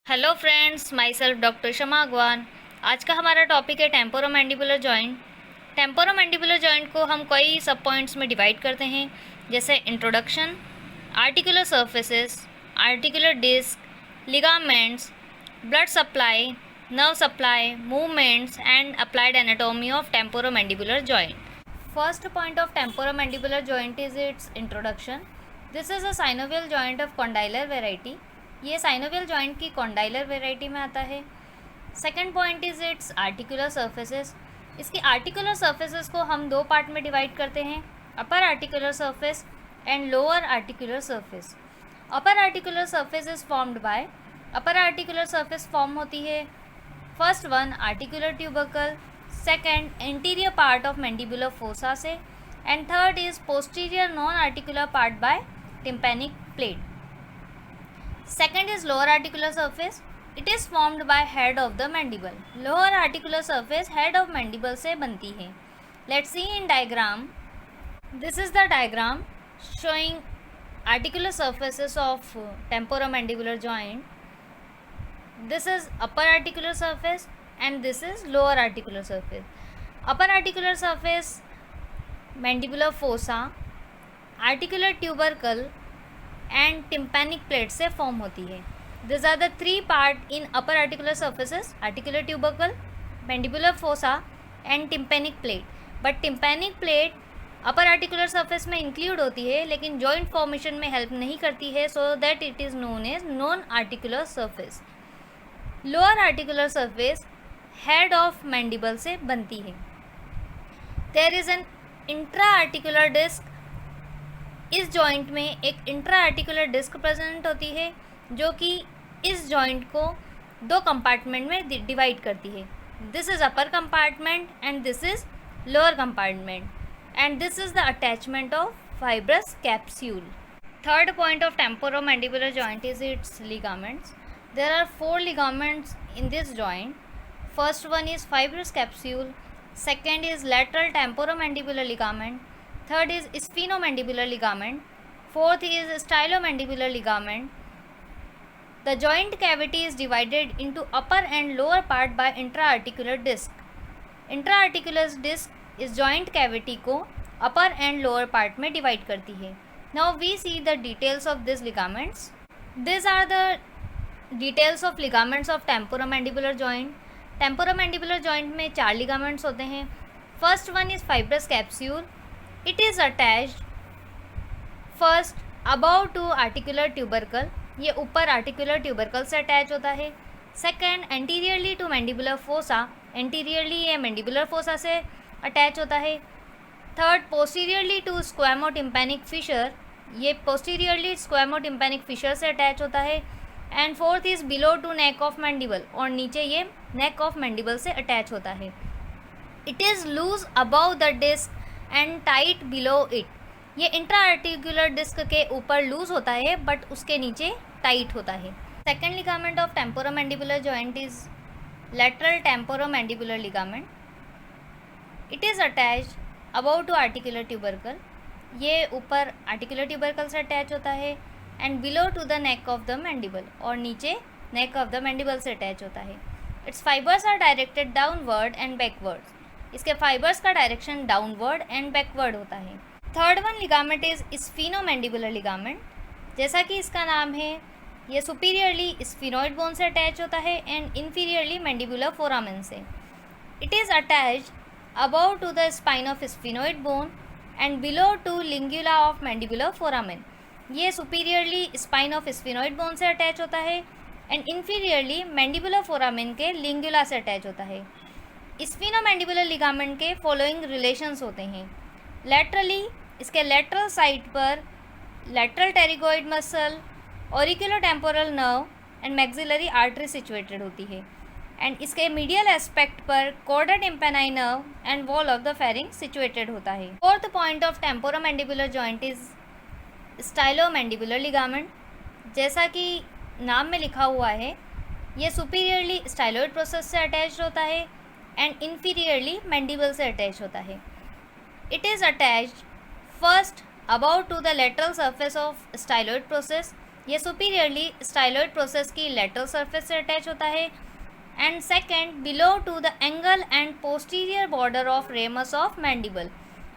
Hello friends, myself doctor Shama Agwan. आज का हमारा टॉपिक है टेम्पोरोमैंडिबुलर जॉइंट। टेम्पोरोमैंडिबुलर जॉइंट को हम कई सब पॉइंट्स में डिवाइड करते हैं, जैसे introduction, articular surfaces, articular disc, ligaments, blood supply, nerve supply, movements and applied anatomy of temporomandibular joint. First point of temporomandibular joint is its introduction. This is a synovial joint of condylar variety. ये synovial joint की condylar variety में आता है। Second point is its articular surfaces. इसकी articular surfaces को हम दो part में डिवाइड करते हैं, upper articular surface and lower articular surface. Upper articular surface is formed by, upper articular surface form होती है first one articular tubercle, second anterior part of mandibular fossa से, and third is posterior non articular part by tympanic plate. Second is lower articular surface. It is formed by head of the mandible. Lower articular surface head of mandible से बनती है. Let's see in diagram. This is the diagram showing articular surfaces of temporomandibular joint. This is upper articular surface and this is lower articular surface. Upper articular surface mandibular fossa, articular tubercle and tympanic plate से form होती है। This are the three part in upper articular surfaces, articular tubercle, mandibular fossa and tympanic plate. But tympanic plate upper articular surface में include होती है लेकिन joint formation में help नहीं करती है, so that it is known as non articular surface. Lower articular surface head of mandible से बनती है। There is an intra articular disc. इस जॉइंट में एक इंट्रा आर्टिकुलर डिस्क प्रेजेंट होती है जो कि इस जॉइंट को दो कंपार्टमेंट में डिवाइड करती है। This is upper compartment and this is lower compartment, and this is the attachment of fibrous capsule. Third point of temporomandibular joint is its ligaments. There are 4 ligaments in this joint. First one is fibrous capsule, second is lateral temporomandibular ligament, third is sphenomandibular ligament, fourth is stylomandibular ligament. The joint cavity is divided into upper and lower part by intra-articular disc. Intra-articular disc इस joint cavity को upper and lower part में divide करती है. Now we see the details of these ligaments. These are the details of ligaments of temporomandibular joint. Temporomandibular joint में 4 ligaments होते हैं. First one is fibrous capsule. It is attached first above to articular tubercle. ये ऊपर articular tubercle से attach होता है. Second anteriorly to mandibular fossa. anteriorly ये mandibular fossa से अटैच होता है. Third posteriorly to squamotympanic fissure. ये posteriorly squamotympanic fissure से अटैच होता है. And fourth is below to neck of mandible. और नीचे ये neck of mandible से अटैच होता है. It is loose above the disc and tight below it. ये इंट्रा आर्टिकुलर डिस्क के ऊपर लूज होता है बट उसके नीचे टाइट होता है. Second ligament of temporomandibular joint is lateral temporomandibular ligament. It is attached above to articular tubercle. ये ऊपर आर्टिकुलर ट्यूबरकल से अटैच होता है and below to the neck of the mandible. और नीचे नेक ऑफ द मैंडिबल से attach होता है. Its fibres are directed downward and backward. इसके फाइबर्स का डायरेक्शन डाउनवर्ड एंड बैकवर्ड होता है. Third one ligament is sphenomandibular ligament. जैसा कि इसका नाम है, ये सुपीरियरली स्फीनोइड बोन से अटैच होता है एंड इन्फीरियरली मैंडिबुलर फोरामेन से. It is attached above to the spine of sphenoid bone and below to lingula of mandibular foramen. ये superiorly spine of sphenoid bone से अटैच होता है and inferiorly mandibular foramen के लिंगुला से attach होता है. Sphenomandibular ligament के फॉलोइंग रिलेशंस होते हैं. लेटरली इसके लेटरल साइड पर lateral pterygoid muscle, auriculo temporal nerve and maxillary artery situated होती है. एंड इसके मीडियल एस्पेक्ट पर chorda tympani nerve and wall of the pharynx situated होता है. Fourth point of temporomandibular joint is stylomandibular ligament. जैसा कि नाम में लिखा हुआ है, ये सुपीरियरली स्टाइलोइड प्रोसेस से अटैच होता है एंड इन्फीरियरली मैंडिबल से अटैच होता है. It is attached first above to the lateral surface of styloid process ये सुपीरियरली स्टाइलॉइड प्रोसेस की लेटरल सरफेस से अटैच होता है। And second, below to the angle and posterior border of ramus of mandible,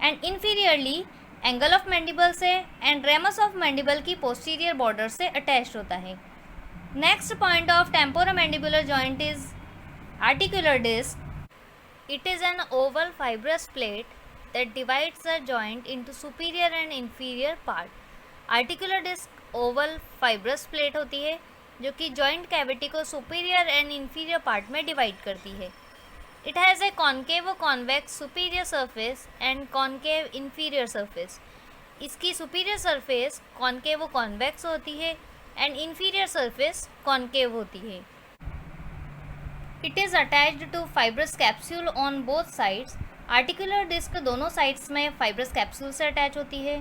and inferiorly angle of mandible से and ramus of mandible की posterior border से attached होता है। Next point of temporomandibular joint is articular disc. It is an oval fibrous plate that divides the joint into superior and inferior part. Articular disc oval fibrous plate होती है जो कि joint cavity को superior and inferior part में divide करती है. It has a concave convex superior surface and concave inferior surface. इसकी superior surface concave convex होती है and inferior surface concave होती है. It is attached to fibrous capsule on both sides. Articular disc दोनों sides में fibrous capsule से attach होती है.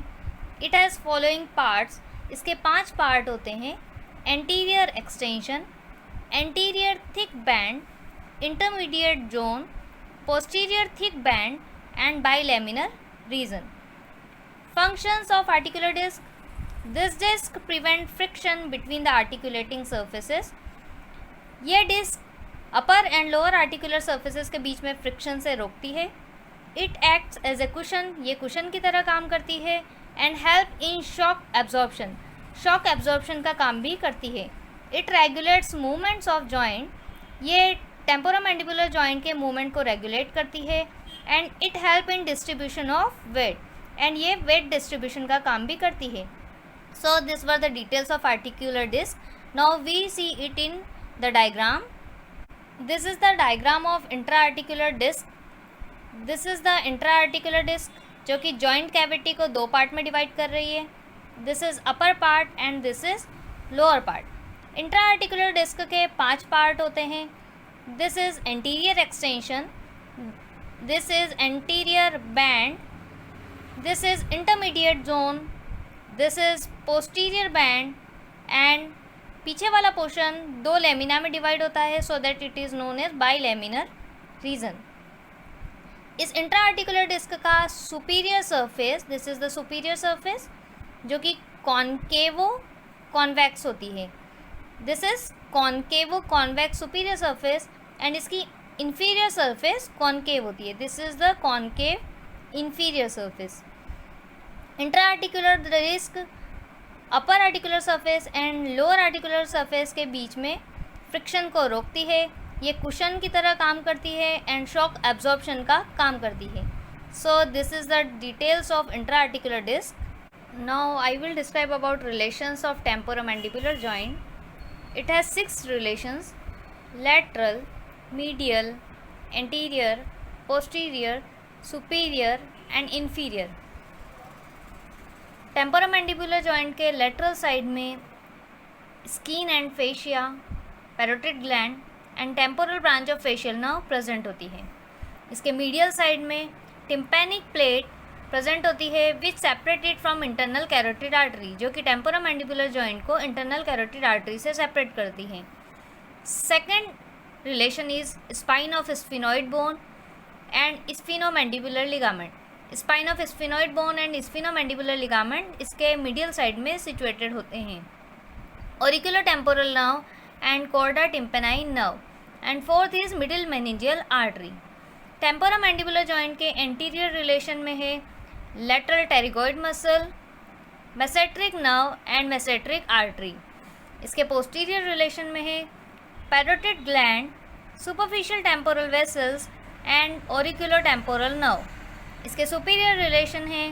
It has following parts. इसके 5 part होते हैं: anterior extension, anterior thick band, intermediate zone, posterior thick band and bilaminar region. Functions of articular disc. This disc prevent friction between the articulating surfaces. ये disc upper and lower articular surfaces के बीच में friction से रोकती है. It acts as a cushion, ये cushion की तरह काम करती है. And help in shock absorption, shock absorption का काम भी करती है. It regulates movements of joint, ये टेम्पोरोमैंडिबुलर जॉइंट के मूवमेंट को रेगुलेट करती है. And it help in distribution of weight, and ये वेट डिस्ट्रीब्यूशन का काम भी करती है. So this were the details of articular disc. Now we see it in the diagram. This is the diagram of intra-articular disc. This is the intra-articular disc जो कि joint cavity को 2 part में divide कर रही है. This is upper part and this is lower part. Intra-articular disc के 5 part होते हैं. This is anterior extension. This is anterior band. This is intermediate zone. This is posterior band and पीछे वाला portion 2 lamina में divide होता है so that it is known as bilaminar region. इस intra articular disc का superior surface, this is the superior surface जो कि concavo convex होती है. This is concavo convex superior surface and इसकी इंफीरियर सरफेस कॉन्केव होती है. This is the concave inferior surface. Intra articular disc upper articular surface and lower articular surface के बीच में फ्रिक्शन को रोकती है. ये कुशन की तरह काम करती है एंड शॉक एब्जॉर्प्शन का काम करती है. So this is the details of intra articular disc. Now I will describe about relations of temporomandibular joint. It has 6 relations: lateral, medial, anterior, posterior, superior and inferior. Temporomandibular joint के lateral side में skin and fascia, parotid gland and temporal branch of facial nerve present होती है. इसके medial side में tympanic plate present होती है which separated from internal carotid artery, जो कि टेम्पोरोमैंडिबुलर जॉइंट को इंटरनल कैरोटिड आर्टरी से सेपरेट करती है. Second relation is spine of sphenoid bone and sphenomandibular ligament. Spine of sphenoid bone and sphenomandibular ligament इसके medial side में situated होते हैं. Auriculo temporal nerve and chorda tympani nerve. And fourth is middle meningeal artery. Temporomandibular joint के anterior relation में है lateral pterygoid muscle, masseteric nerve and masseteric artery. इसके posterior relation में है parotid gland, superficial temporal vessels and auriculo temporal nerve. इसके superior relation है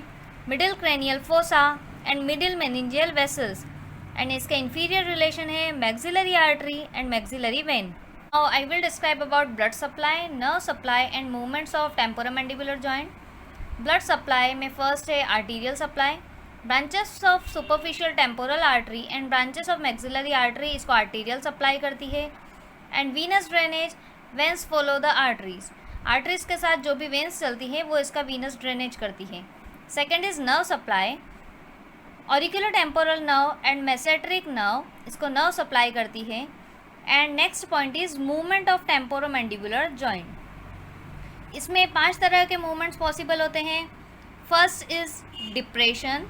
middle cranial fossa and middle meningeal vessels. And इसके inferior relation है maxillary artery and maxillary vein. Now I will describe about blood supply, nerve supply and movements of temporomandibular joint. Blood supply में first है arterial supply. Branches of superficial temporal artery and branches of maxillary artery इसको arterial supply करती है. And venous drainage, veins follow the arteries. Arteries के साथ जो भी veins चलती हैं वो इसका वीनस ड्रेनेज करती है. Second is nerve supply. Auriculo temporal nerve and masseteric nerve इसको नर्व सप्लाई करती है. And next point is movement of temporomandibular joint. इसमें 5 तरह के मूवमेंट्स पॉसिबल होते हैं. First is depression,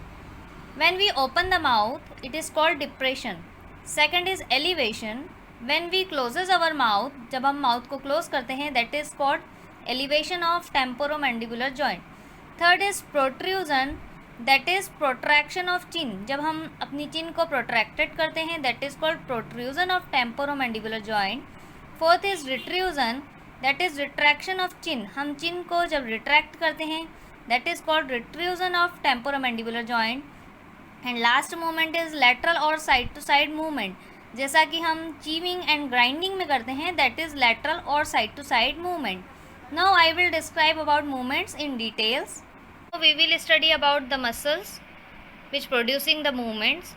When we open the mouth, it is called depression. Second is elevation. When we closes our mouth, जब हम mouth को close करते हैं, that is called elevation of temporomandibular joint. Third is protrusion, that is protraction of chin. जब हम अपनी chin को protracted करते हैं, that is called protrusion of temporomandibular joint. Fourth is retrusion, that is retraction of chin. हम chin को जब retract करते हैं, that is called retrusion of temporomandibular joint. And last movement is lateral और side to side movement, जैसा कि हम chewing and grinding में करते हैं, दैट इज़ लैटरल और side to side movement. Now I will describe about movements in details. We will study about the muscles which producing the movements.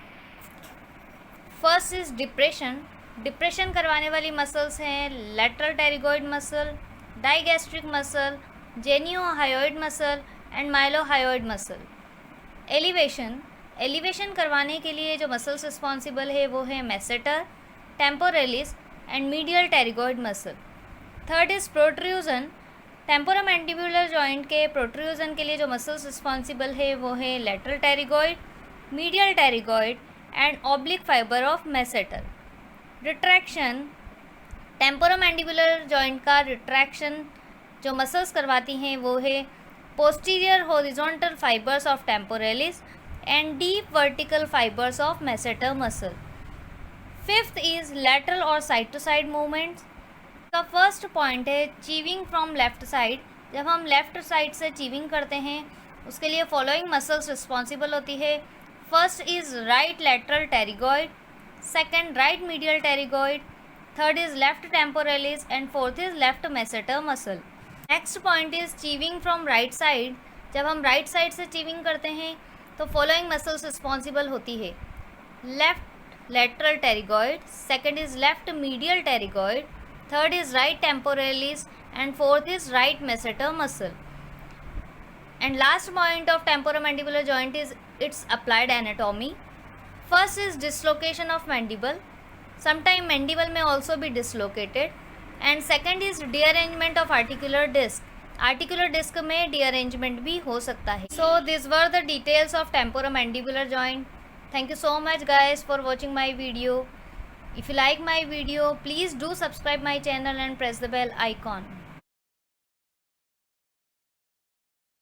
First is depression. Depression करवाने वाली muscles हैं lateral pterygoid muscle, digastric muscle, geniohyoid muscle and mylohyoid muscle. Elevation. Elevation करवाने के लिए जो muscles responsible है वो है masseter, temporalis and medial pterygoid muscle. Third is protrusion. Temporomandibular joint के प्रोट्रूजन के लिए जो मसल्स रिस्पॉन्सिबल है वो है lateral pterygoid, medial pterygoid and oblique fibre of masseter. Retraction. Temporomandibular joint का रिट्रैक्शन जो मसल्स करवाती हैं वो है posterior horizontal fibres of temporalis and deep vertical fibers of masseter muscle. Fifth is lateral or side to side movements. का first point है chewing from left side. जब हम लेफ्ट साइड से चीविंग करते हैं उसके लिए फॉलोइंग मसल्स रिस्पॉन्सिबल होती है. First is right lateral pterygoid, second right medial pterygoid, third is left temporalis and fourth is left masseter muscle. Next point is chewing from right side. जब हम right side से chewing करते हैं तो following muscles responsible होती है left lateral pterygoid, second is left medial pterygoid, third is right temporalis and fourth is right masseter muscle. And last point of temporomandibular joint is its applied anatomy. First is dislocation of mandible. Sometime mandible में also be dislocated. And second is derangement of articular disc. Articular disc में derangement भी हो सकता है. So this were the details of temporomandibular joint. Thank you so much guys for watching my video. If you like my video, please do subscribe my channel and press the bell icon.